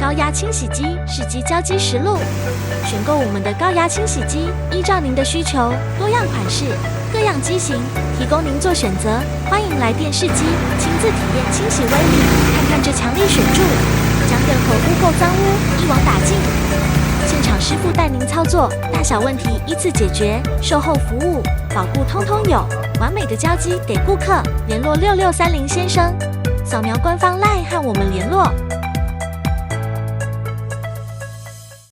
高压清洗机是机交机实录。选购我们的高压清洗机，依照您的需求，多样款式、各样机型，提供您做选择。欢迎来电试机，亲自体验清洗威力，看看这强力水柱，将任何污垢脏污一网打尽。现场师傅带您操作，大小问题依次解决，售后服务保固通通有，完美的交机给顾客。联络6630先生，扫描官方 LINE 和我们联络。